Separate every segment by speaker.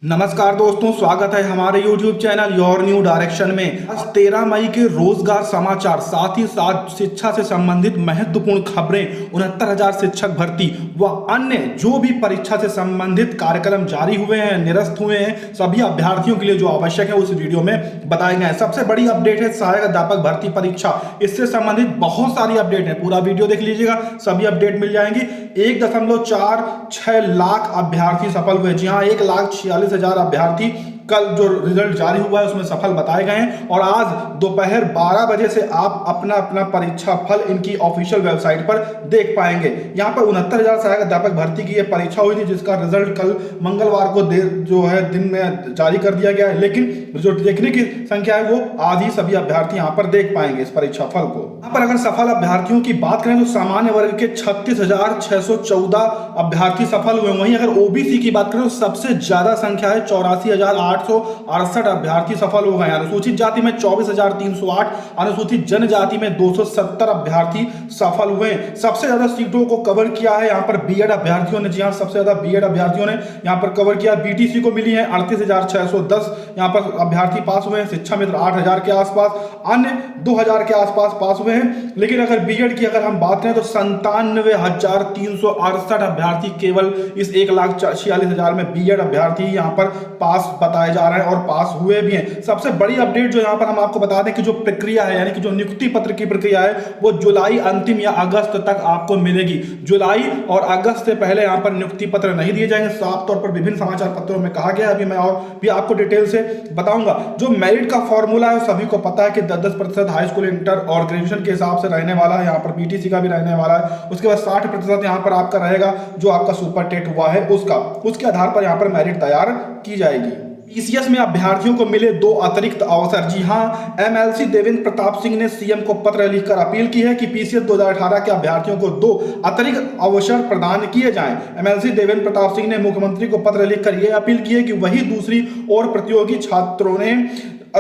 Speaker 1: नमस्कार दोस्तों, स्वागत है हमारे YouTube channel your new direction में। आज 13 मई के रोजगार समाचार, साथ ही साथ शिक्षा से संबंधित महत्वपूर्ण खबरें, 69,000 शिक्षक भर्ती व अन्य जो भी परीक्षा से संबंधित कार्यक्रम जारी हुए हैं, निरस्त हुए हैं, सभी अभ्यर्थियों के लिए जो आवश्यक है उस वीडियो में बताए गए हैं। सबसे बड़ी अपडेट है सहायक अध्यापक भर्ती परीक्षा, इससे संबंधित बहुत सारी अपडेट है। पूरा वीडियो देख लीजिएगा, सभी अपडेट मिल जाएंगी। 1.46 लाख अभ्यर्थी सफल हुए। जी हाँ, 1,46,000 अभ्यर्थी कल जो रिजल्ट जारी हुआ है उसमें सफल बताए गए हैं और आज दोपहर 12 बजे से आप अपना अपना परीक्षा फल इनकी ऑफिशियल वेबसाइट पर देख पाएंगे। यहाँ पर 69,000 सहायक अध्यापक भर्ती की ये परीक्षा हुई थी, जिसका रिजल्ट कल मंगलवार को जो है दिन में जारी कर दिया गया है, लेकिन जो देखने की संख्या है वो आज ही सभी अभ्यर्थी यहाँ पर देख पाएंगे इस परीक्षा फल को। यहाँ पर अगर सफल अभ्यर्थियों की बात करें तो सामान्य वर्ग के 36,614 अभ्यर्थी सफल हुए। वहीं अगर ओबीसी की बात करें तो सबसे ज्यादा संख्या है 84,868 अभ्यर्थी सफल हो गए। अनुसूचित जाति में 24,308, अनुसूचित जनजाति में 270 अभ्यर्थी सफल हुए। सबसे ज्यादा सीटों को कवर किया है यहाँ पर बीएड अभ्यर्थियों ने। जी हाँ, सबसे ज्यादा बीएड अभ्यर्थियों ने यहाँ पर कवर किया। बीटीसी को मिली है 38,610 यहाँ पर अभ्यर्थी पास हुए हैं। शिक्षा मित्र 8,000 के आसपास, अन्य 2,000 के आसपास पास हुए हैं। लेकिन अगर बीएड की अगर हम बात करें तो 97,368 अभ्यर्थी केवल इस 1,46,000 में बीएड अभ्यर्थी यहाँ पर पास बताए जा रहे हैं और पास हुए भी हैं। सबसे बड़ी अपडेट जो यहाँ पर हम आपको बता दें कि जो प्रक्रिया है, यानी कि जो नियुक्ति पत्र की प्रक्रिया है, वो जुलाई अंतिम या अगस्त तक आपको मिलेगी। जुलाई और अगस्त से पहले यहाँ पर नियुक्ति पत्र नहीं दिए जाएंगे, साफ तौर पर विभिन्न समाचार पत्रों में कहा गया है। अभी मैं और भी आपको डिटेल से बताऊंगा। जो मेरिट का फॉर्मूला है सभी को पता है कि 10% हाई स्कूल, इंटर और ग्रेजुएशन के हिसाब से रहने वाला है। यहाँ पर बीटीसी का भी रहने वाला है। उसके बाद 60% यहाँ पर आपका रहेगा जो आपका सुपर टेट हुआ है उसके आधार पर यहाँ पर मेरिट तैयार की जाएगी। पीसीएस में अभ्यर्थियों को मिले 2 अतिरिक्त अवसर। जी हां, एमएलसी देवेंद्र प्रताप सिंह ने सीएम को पत्र लिखकर अपील की है कि पीसीएस 2018 के अभ्यर्थियों को 2 अतिरिक्त अवसर प्रदान किए जाएं। एमएलसी देवेंद्र प्रताप सिंह ने मुख्यमंत्री को पत्र लिखकर यह अपील की है कि वही दूसरी ओर प्रतियोगी छात्रों ने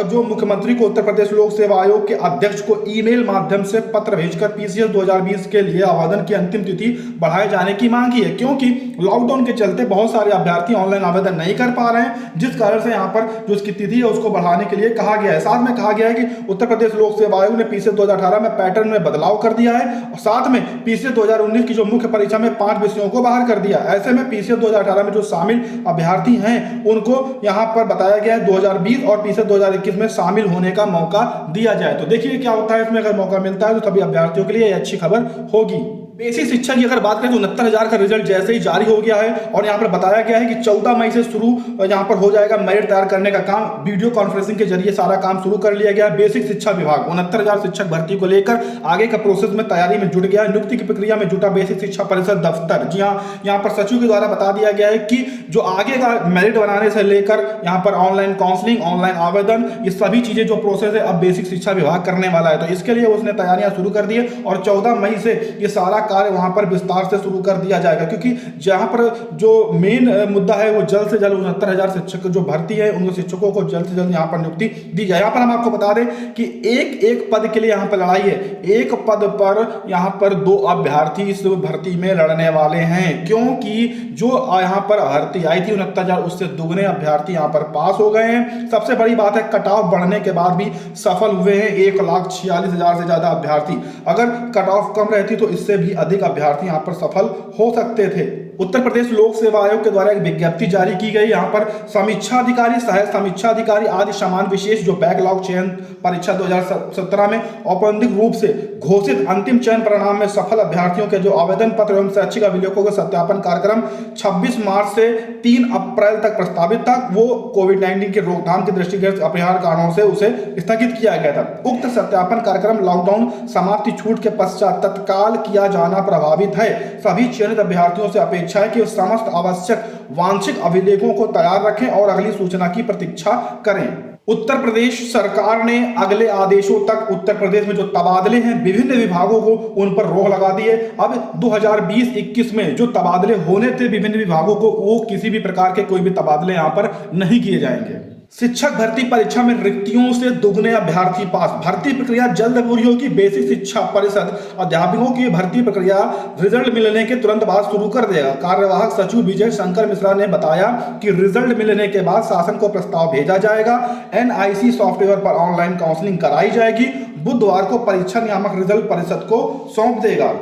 Speaker 1: जो मुख्यमंत्री को उत्तर प्रदेश लोक सेवा आयोग के अध्यक्ष को ईमेल माध्यम से पत्र भेजकर पीसीएस 2020 के लिए आवेदन की अंतिम तिथि बढ़ाए जाने की मांग की है, क्योंकि लॉकडाउन के चलते बहुत सारे अभ्यर्थी ऑनलाइन आवेदन नहीं कर पा रहे हैं, जिस कारण से यहाँ पर जो उसकी तिथि है उसको बढ़ाने के लिए कहा गया है। साथ में कहा गया है कि उत्तर प्रदेश लोक सेवा आयोग ने पीसीएस 2018 में पैटर्न में बदलाव कर दिया है और साथ में पीसीएस 2019 की जो मुख्य परीक्षा में 5 विषयों को बाहर कर दिया। ऐसे में पीसीएस 2018 में जो शामिल अभ्यर्थी हैं उनको यहाँ पर बताया गया है 2020 और पीसीएस 2021 में शामिल होने का मौका दिया जाए। तो देखिए क्या होता है इसमें, अगर मौका मिलता है तो सभी अभ्यर्थियों के लिए यह अच्छी खबर होगी। बेसिक शिक्षा की अगर बात करें तो 69,000 का रिजल्ट जैसे ही जारी हो गया है और यहाँ पर बताया गया है कि 14 मई से शुरू यहाँ पर हो जाएगा मेरिट तैयार करने का काम। वीडियो कॉन्फ्रेंसिंग के जरिए सारा काम शुरू कर लिया गया है। बेसिक शिक्षा विभाग 69,000 शिक्षक भर्ती को लेकर आगे का प्रोसेस में तैयारी में जुट गया है। नियुक्ति की प्रक्रिया में जुटा बेसिक शिक्षा परिषद दफ्तर। जी हाँ, यहाँ पर सचिव के द्वारा बता दिया गया है कि जो आगे का मेरिट बनाने से लेकर यहाँ पर ऑनलाइन काउंसलिंग, ऑनलाइन आवेदन, ये सभी चीजें जो प्रोसेस है अब बेसिक शिक्षा विभाग करने वाला है। तो इसके लिए उसने तैयारियां शुरू कर दी है और 14 मई से ये सारा कार्य वहां पर विस्तार से शुरू कर दिया जाएगा, क्योंकि जहां पर जो मेन मुद्दा है वो जल्द से जल्द 69,000 शिक्षक जो भर्ती है उन शिक्षकों को जल्द से जल्द यहाँ पर नियुक्ति दी जाए। यहाँ पर हम आपको बता दें कि एक पद के लिए यहाँ पर लड़ाई है। एक पद पर यहाँ पर 2 अभ्यर्थी इस भर्ती में लड़ने वाले हैं, क्योंकि जो यहाँ पर भर्ती आई थी 69,000 उससे दुगने अभ्यर्थी यहाँ पर पास हो गए हैं। सबसे बड़ी बात है कट ऑफ बढ़ने के बाद भी सफल हुए हैं 1,46,000 से ज्यादा अभ्यर्थी। अगर कट ऑफ कम रहती तो इससे भी अधिक अभ्यर्थी यहाँ पर सफल हो सकते थे। उत्तर प्रदेश लोक सेवा आयोग के द्वारा एक विज्ञप्ति जारी की गई। यहाँ पर समीक्षा अधिकारी, सहायक समीक्षा अधिकारी आदि समान विशेष जो बैकलॉग चयन परीक्षा 2017 में औपबंधिक रूप से घोषित अंतिम चयन परिणाम में सफल अभ्यर्थियों के जो आवेदन पत्र एवं शैक्षिक अभिलेखों का सत्यापन कार्यक्रम 26 मार्च से 3 अप्रैल तक प्रस्तावित था। वो कोविड-19 के रोकथाम के दृष्टिगत अपरिहार्य कारणों से उसे स्थगित किया गया था। उक्त सत्यापन कार्यक्रम लॉकडाउन समाप्ति छूट के पश्चात तत्काल किया जाना प्रभावित है। सभी चयनित अभ्यर्थियों से अपेक्षा है कि समस्त आवश्यक वांछित अभिलेखों को तैयार रखें और अगली सूचना की प्रतीक्षा करें। उत्तर प्रदेश सरकार ने अगले आदेशों तक उत्तर प्रदेश में जो तबादले हैं विभिन्न विभागों को उन पर रोक लगा दी है। अब 2020-21 में जो तबादले होने थे विभिन्न विभागों को, वो किसी भी प्रकार के कोई भी तबादले यहां पर नहीं किए जाएंगे। शिक्षक भर्ती परीक्षा में रिक्तियों से दुगने अभ्यर्थी पास। भर्ती प्रक्रिया जल्द पूरी होगी। बेसिक शिक्षा परिषद अध्यापकों की भर्ती प्रक्रिया रिजल्ट मिलने के तुरंत बाद शुरू कर देगा। कार्यवाहक सचिव विजय शंकर मिश्रा ने बताया कि रिजल्ट मिलने के बाद शासन को प्रस्ताव भेजा जाएगा। NIC सॉफ्टवेयर पर ऑनलाइन काउंसलिंग कराई जाएगी। बुधवार को परीक्षा नियामक रिजल्ट परिषद को सौंप देगा।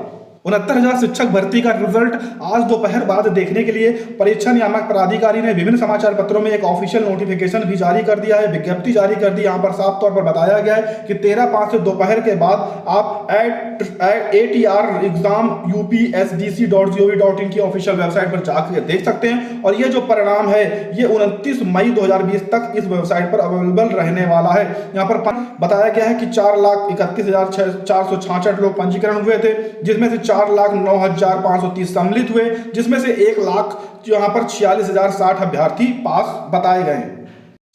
Speaker 1: 69,000 शिक्षक भर्ती का रिजल्ट आज दोपहर बाद देखने के लिए परीक्षा नियामक प्राधिकारी ने विभिन्न समाचार पत्रों में एक ऑफिशियल नोटिफिकेशन भी जारी कर दिया है, विज्ञप्ति जारी कर दी। यहाँ पर साफ तौर पर बताया गया है कि 13/5 से दोपहर के बाद आप ATR एग्जाम UPSDC.gov.in की ऑफिशियल वेबसाइट पर जाकर देख सकते हैं। और ये जो परिणाम है ये 29 मई 2020 तक इस वेबसाइट पर अवेलेबल रहने वाला है। यहाँ पर बताया गया है कि 4,31,466 लोग पंजीकरण हुए थे, जिसमें से 4,09,530 सम्मिलित हुए, जिसमें से 1,00,000 यहाँ पर 46,060 अभ्यर्थी पास बताए गए हैं।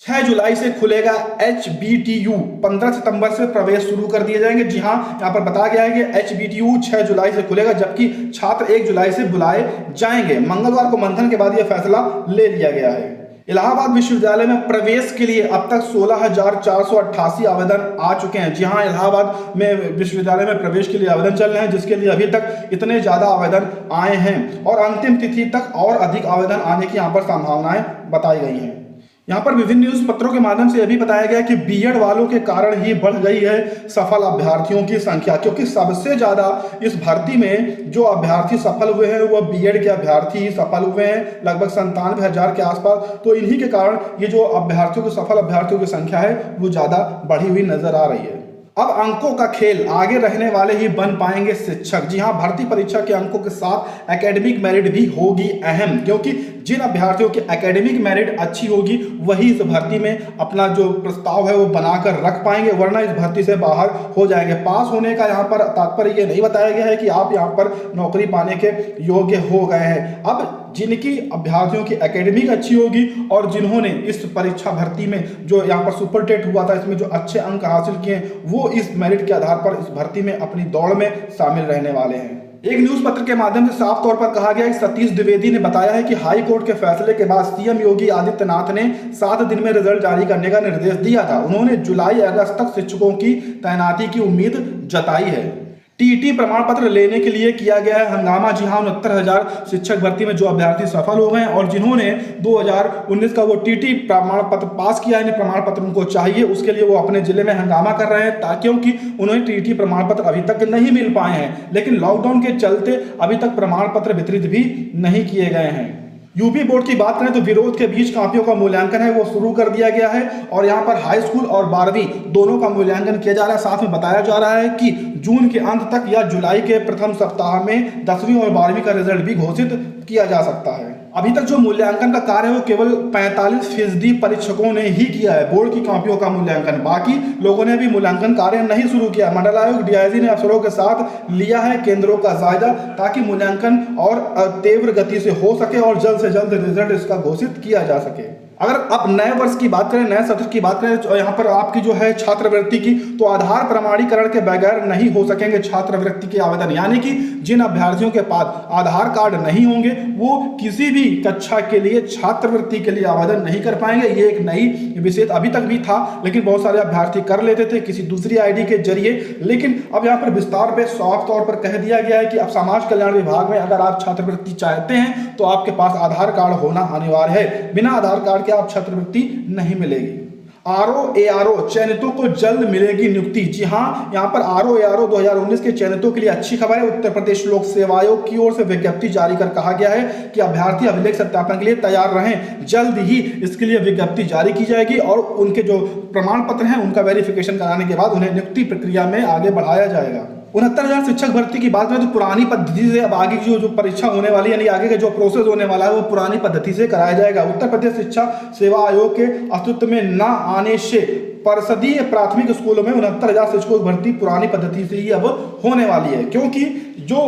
Speaker 1: 6 जुलाई से खुलेगा HBTU। 15 सितंबर से प्रवेश शुरू कर दिए जाएंगे। जी हाँ, यहाँ पर बताया गया है कि HBTU 6 जुलाई से खुलेगा, जबकि छात्र 1 जुलाई से बुलाए जाएंगे। मंगलवार को मंथन के बाद यह फैसला ले लिया गया है। इलाहाबाद विश्वविद्यालय में प्रवेश के लिए अब तक 16,488 आवेदन आ चुके हैं। जी हाँ, इलाहाबाद में विश्वविद्यालय में प्रवेश के लिए आवेदन चल रहे हैं, जिसके लिए अभी तक इतने ज्यादा आवेदन आए हैं और अंतिम तिथि तक और अधिक आवेदन आने की यहाँ पर संभावनाएं बताई गई हैं। यहाँ पर विभिन्न न्यूज पत्रों के माध्यम से यह भी बताया गया कि बीएड वालों के कारण ही बढ़ गई है सफल अभ्यर्थियों की संख्या, क्योंकि सबसे ज्यादा इस भर्ती में जो अभ्यर्थी सफल हुए हैं वह बीएड के अभ्यर्थी ही सफल हुए हैं, लगभग 97,000 के आसपास। तो इन्हीं के कारण ये जो अभ्यर्थियों की सफल अभ्यर्थियों की संख्या है वो ज्यादा बढ़ी हुई नजर आ रही है। अब अंकों का खेल, आगे रहने वाले ही बन पाएंगे शिक्षक। जी हाँ, भर्ती परीक्षा के अंकों के साथ एकेडमिक मेरिट भी होगी अहम, क्योंकि जिन अभ्यर्थियों की एकेडमिक मेरिट अच्छी होगी वही इस भर्ती में अपना जो प्रस्ताव है वो बनाकर रख पाएंगे, वरना इस भर्ती से बाहर हो जाएंगे। पास होने का यहाँ पर तात्पर्य ये नहीं बताया गया है कि आप यहाँ पर नौकरी पाने के योग्य हो गए हैं। अब जिनकी अभ्यर्थियों की एकेडमिक अच्छी होगी और जिन्होंने इस परीक्षा भर्ती में जो यहाँ पर सुपर टेट हुआ था इसमें जो अच्छे अंक हासिल किए वो इस मेरिट के आधार पर इस भर्ती में अपनी दौड़ में शामिल रहने वाले हैं। एक न्यूज पत्र के माध्यम से साफ तौर पर कहा गया कि सतीश द्विवेदी ने बताया है कि हाई कोर्ट के फैसले के बाद सीएम योगी आदित्यनाथ ने 7 दिन में रिजल्ट जारी करने का निर्देश दिया था। उन्होंने जुलाई अगस्त तक शिक्षकों की तैनाती की उम्मीद जताई है। टीटी प्रमाण पत्र लेने के लिए किया गया है हंगामा। जी हाँ, 69,000 शिक्षक भर्ती में जो अभ्यर्थी सफल हो गए हैं और जिन्होंने 2019 का वो टीटी प्रमाण पत्र पास किया है, प्रमाण पत्र उनको चाहिए, उसके लिए वो अपने जिले में हंगामा कर रहे हैं, क्योंकि उन्हें टीटी प्रमाण पत्र अभी तक नहीं मिल पाए हैं। लेकिन लॉकडाउन के चलते अभी तक प्रमाण पत्र वितरित भी नहीं किए गए हैं। यूपी बोर्ड की बात करें तो विरोध के बीच कॉपियों का मूल्यांकन है वो शुरू कर दिया गया है और यहाँ पर हाई स्कूल और 12वीं दोनों का मूल्यांकन किया जा रहा है। साथ में बताया जा रहा है कि जून के अंत तक या जुलाई के प्रथम सप्ताह में 10वीं और 12वीं का रिजल्ट भी घोषित किया जा सकता है। अभी तक जो मूल्यांकन का कार्य है वो केवल 45% परीक्षकों ने ही किया है, बोर्ड की कॉपियों का मूल्यांकन। बाकी लोगों ने भी मूल्यांकन कार्य नहीं शुरू किया। मंडल आयोग DIG ने अफसरों के साथ लिया है केंद्रों का जायजा ताकि मूल्यांकन और तीव्र गति से हो सके और जल्द से जल्द रिजल्ट इसका घोषित किया जा सके। अगर आप नए वर्ष की बात करें, नए सत्र की बात करें तो यहाँ पर आपकी जो है छात्रवृत्ति की, तो आधार प्रमाणीकरण के बगैर नहीं हो सकेंगे छात्रवृत्ति के आवेदन। यानी कि जिन अभ्यर्थियों के पास आधार कार्ड नहीं होंगे वो किसी भी कक्षा के लिए छात्रवृत्ति के लिए आवेदन नहीं कर पाएंगे। ये एक नई विषय अभी तक भी था, लेकिन बहुत सारे अभ्यर्थी कर लेते थे किसी दूसरी ID के जरिए। लेकिन अब यहाँ पर विस्तार पे साफ तौर पर कह दिया गया है कि अब समाज कल्याण विभाग में अगर आप छात्रवृत्ति चाहते हैं तो आपके पास आधार कार्ड होना अनिवार्य है। बिना आधार कार्ड के आप छात्रवृत्ति नहीं मिलेगी। RO-ARO चयनितों को जल्द मिलेगी नियुक्ति। जी हाँ, यहाँ पर RO-ARO 2019 के चयनितों के लिए अच्छी खबर है। उत्तर प्रदेश लोक सेवा आयोग की ओर से विज्ञप्ति जारी कर कहा गया है कि अभ्यर्थी अभिलेख सत्यापन के लिए तैयार रहें। जल्द ही इसके लिए विज्ञप्ति जारी की जाएगी और उनके जो प्रमाण पत्र हैं उनका वेरिफिकेशन कराने के बाद उन्हें नियुक्ति प्रक्रिया में आगे बढ़ाया जाएगा। 69,000 शिक्षक भर्ती की बात करें तो पुरानी पद्धति से अब आगे की जो परीक्षा होने वाली है, यानी आगे का जो प्रोसेस होने वाला है वो पुरानी पद्धति से कराया जाएगा। उत्तर प्रदेश शिक्षा सेवा आयोग के अस्तित्व में न आने से परिषदीय प्राथमिक स्कूलों में 69,000 शिक्षकों की भर्ती पुरानी पद्धति से ही अब होने वाली है, क्योंकि जो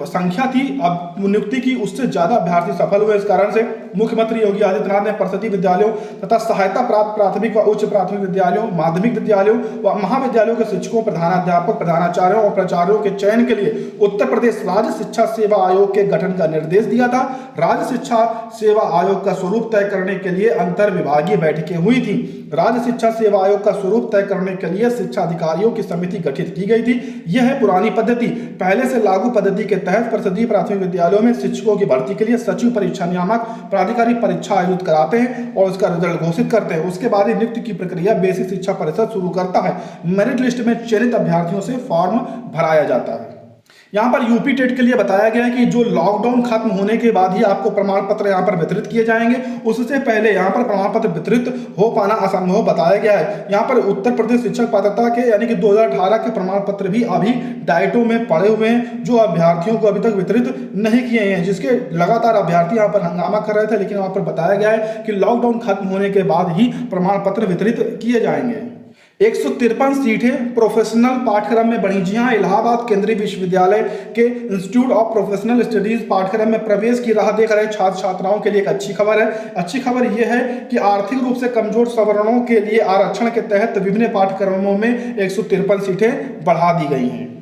Speaker 1: संख्या थी अब नियुक्ति की उससे ज्यादा अभ्यर्थी सफल हुए। इस कारण से मुख्यमंत्री योगी आदित्यनाथ ने परिषदीय विद्यालयों तथा सहायता प्राप्त प्राथमिक व उच्च प्राथमिक विद्यालयों, माध्यमिक विद्यालयों व महाविद्यालयों के शिक्षकों, प्रधानाध्यापक, प्रधानाचार्यों और प्राचार्यों के चयन के लिए उत्तर प्रदेश राज्य शिक्षा सेवा आयोग के गठन का निर्देश दिया था। राज्य शिक्षा सेवा आयोग का स्वरूप तय करने के लिए अंतर विभागीय बैठकें हुई थी। राज्य शिक्षा सेवा आयोग का स्वरूप तय करने के लिए शिक्षा अधिकारियों की समिति गठित की गई थी। यह है पुरानी पद्धति। पहले से लागू पद्धति के तहत परिषदीय प्राथमिक विद्यालयों में शिक्षकों की भर्ती के लिए सचिव परीक्षा नियामक प्राधिकारी परीक्षा आयोजित कराते हैं और उसका रिजल्ट घोषित करते हैं। उसके बाद ही नियुक्ति की प्रक्रिया बेसिक शिक्षा परिषद शुरू करता है। मेरिट लिस्ट में चयनित अभ्यर्थियों से फॉर्म भराया जाता है। यहाँ पर यूपी टेट के लिए बताया गया है कि जो लॉकडाउन खत्म होने के बाद ही आपको प्रमाण पत्र यहाँ पर वितरित किए जाएंगे, उससे पहले यहाँ पर प्रमाण पत्र वितरित हो पाना असंभव बताया गया है। यहाँ पर उत्तर प्रदेश शिक्षक पात्रता के यानी कि 2018 के प्रमाण पत्र भी अभी डाइटो में पड़े हुए हैं, जो अभ्यर्थियों को अभी तक वितरित नहीं किए हैं, जिसके लगातार अभ्यर्थी यहाँ पर हंगामा कर रहे थे। लेकिन वहाँ पर बताया गया है कि लॉकडाउन खत्म होने के बाद ही प्रमाण पत्र वितरित किए जाएंगे। 153 सीटें प्रोफेशनल पाठ्यक्रम में बढ़ी। जी हाँ, इलाहाबाद केंद्रीय विश्वविद्यालय के इंस्टीट्यूट ऑफ प्रोफेशनल स्टडीज पाठ्यक्रम में प्रवेश की राह देख रहे छात्र छात्राओं के लिए एक अच्छी खबर है। अच्छी खबर यह है कि आर्थिक रूप से कमजोर सवर्णों के लिए आरक्षण के तहत विभिन्न पाठ्यक्रमों में 153 सीटें बढ़ा दी गई हैं।